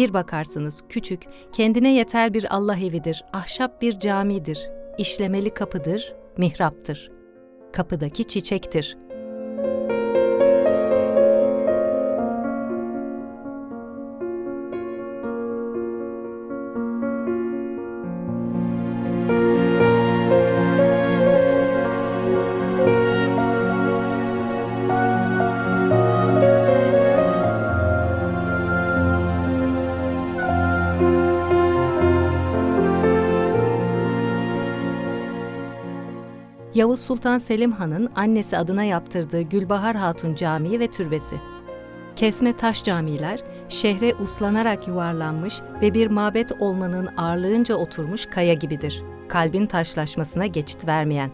Bir bakarsınız küçük, kendine yeter bir Allah evidir, ahşap bir camidir, işlemeli kapıdır, mihraptır. Kapıdaki çiçektir. Yavuz Sultan Selim Han'ın annesi adına yaptırdığı Gülbahar Hatun Camii ve türbesi. Kesme taş camiler, şehre uslanarak yuvarlanmış ve bir mabet olmanın ağırlığınca oturmuş kaya gibidir. Kalbin taşlaşmasına geçit vermeyen.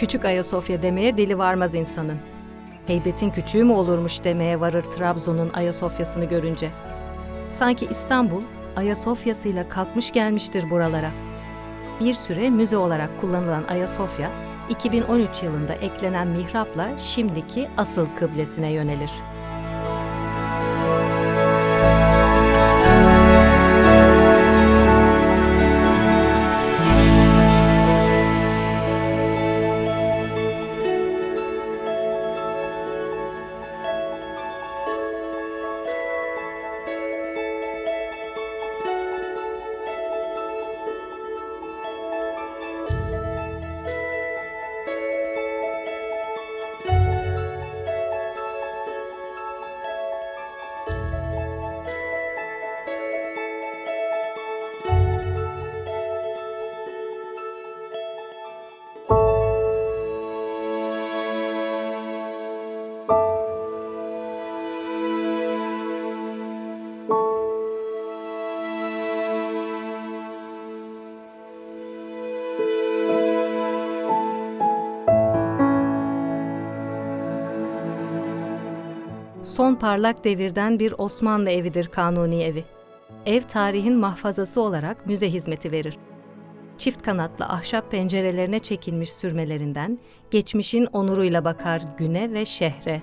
Küçük Ayasofya demeye dili varmaz insanın. Heybetin küçüğü mü olurmuş demeye varır Trabzon'un Ayasofya'sını görünce. Sanki İstanbul, Ayasofya'sıyla kalkmış gelmiştir buralara. Bir süre müze olarak kullanılan Ayasofya, 2013 yılında eklenen mihrapla şimdiki asıl kıblesine yönelir. Son parlak devirden bir Osmanlı evidir Kanuni Evi. Ev tarihin mahfazası olarak müze hizmeti verir. Çift kanatlı ahşap pencerelerine çekilmiş sürmelerinden geçmişin onuruyla bakar güne ve şehre.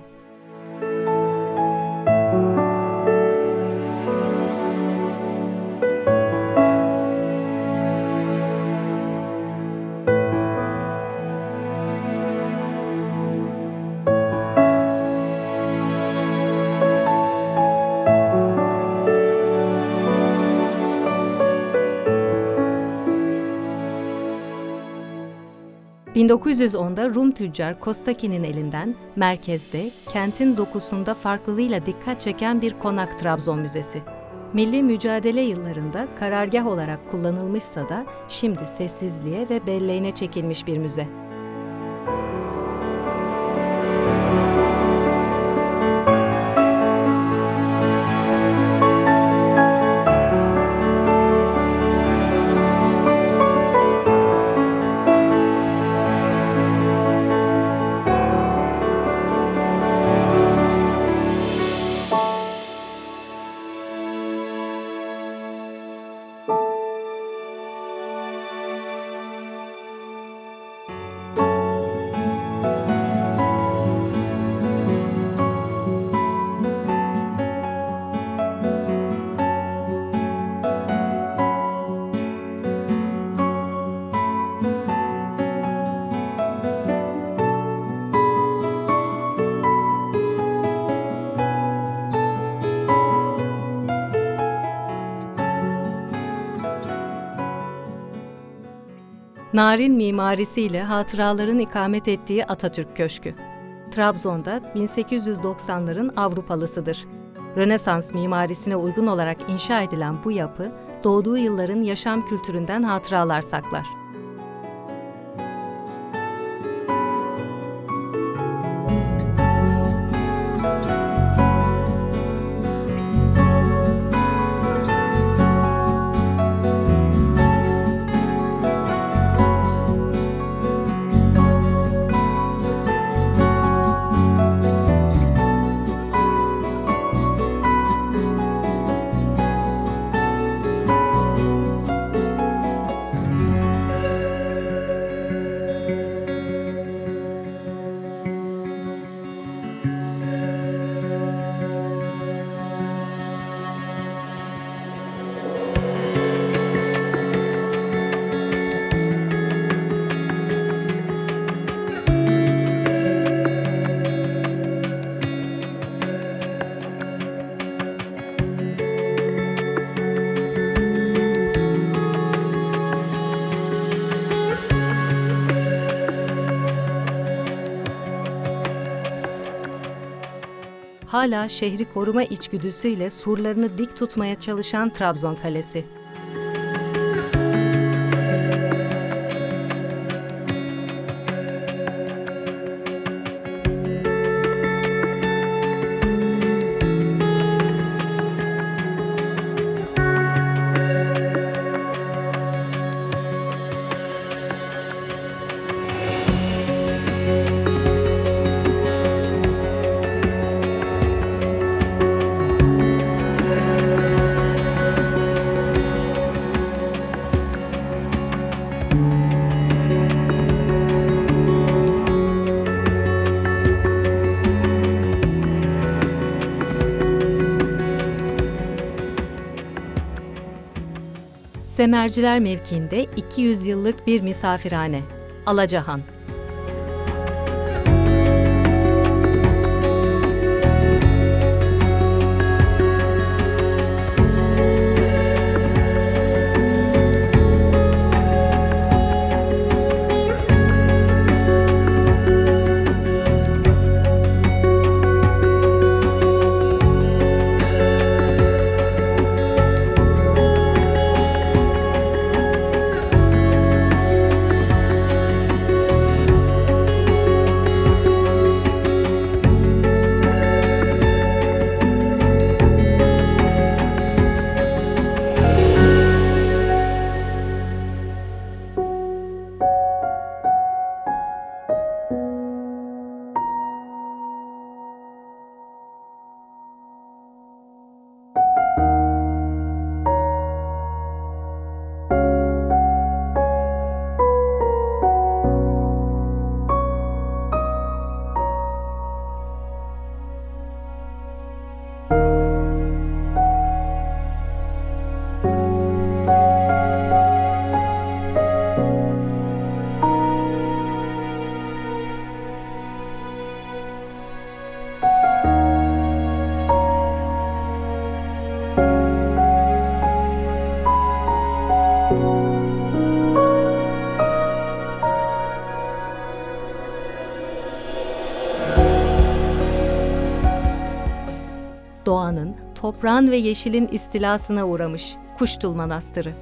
1910'da Rum tüccar Kostaki'nin elinden merkezde, kentin dokusunda farklılığıyla dikkat çeken bir konak Trabzon Müzesi. Milli mücadele yıllarında karargah olarak kullanılmışsa da şimdi sessizliğe ve belleğine çekilmiş bir müze. Narin mimarisiyle hatıraların ikamet ettiği Atatürk Köşkü. Trabzon'da 1890'ların Avrupalısıdır. Rönesans mimarisine uygun olarak inşa edilen bu yapı, doğduğu yılların yaşam kültüründen hatıralar saklar. Hala şehri koruma içgüdüsüyle surlarını dik tutmaya çalışan Trabzon Kalesi. Semerciler mevkiinde 200 yıllık bir misafirhane, Alacahan. Doğanın, toprağın ve yeşilin istilasına uğramış Kuştul Manastırı.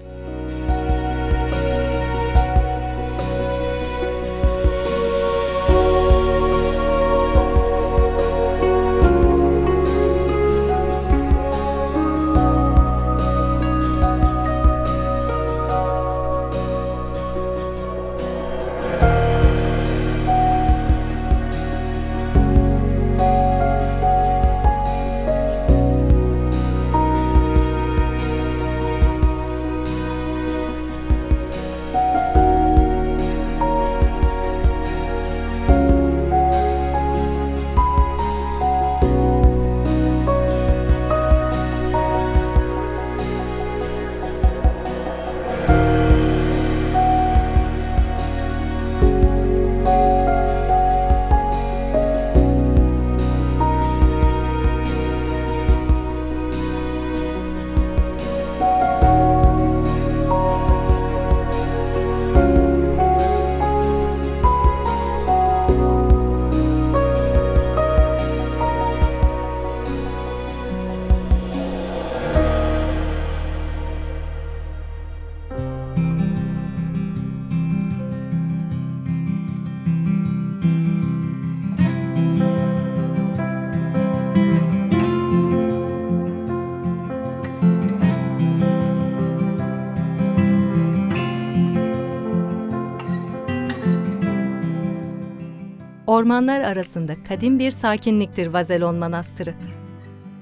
Ormanlar arasında kadim bir sakinliktir Vazelon Manastırı.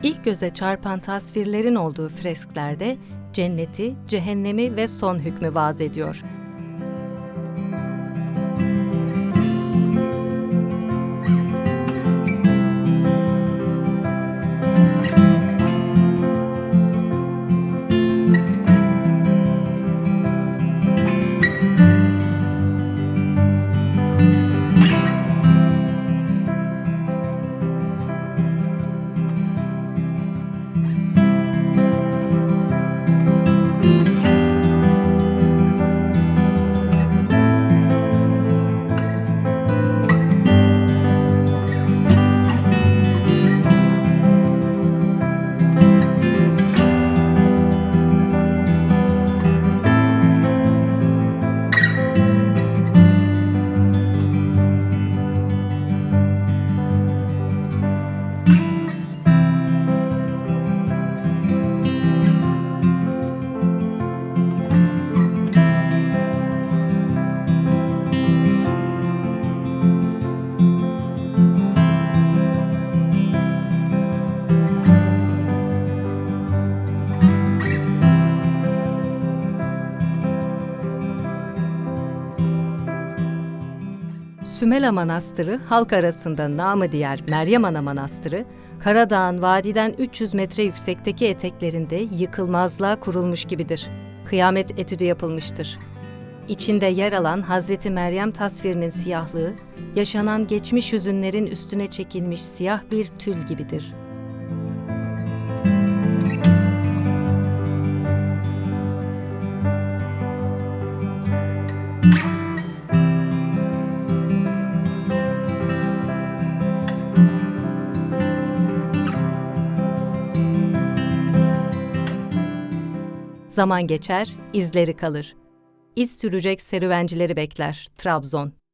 İlk göze çarpan tasvirlerin olduğu fresklerde cenneti, cehennemi ve son hükmü vaaz ediyor. Sümela Manastırı, halk arasında namı diğer Meryem Ana Manastırı, Karadağ'ın vadiden 300 metre yüksekteki eteklerinde yıkılmazlığa kurulmuş gibidir. Kıyamet etüdü yapılmıştır. İçinde yer alan Hazreti Meryem tasvirinin siyahlığı, yaşanan geçmiş hüzünlerin üstüne çekilmiş siyah bir tül gibidir. Zaman geçer, izleri kalır. İz sürecek serüvencileri bekler Trabzon.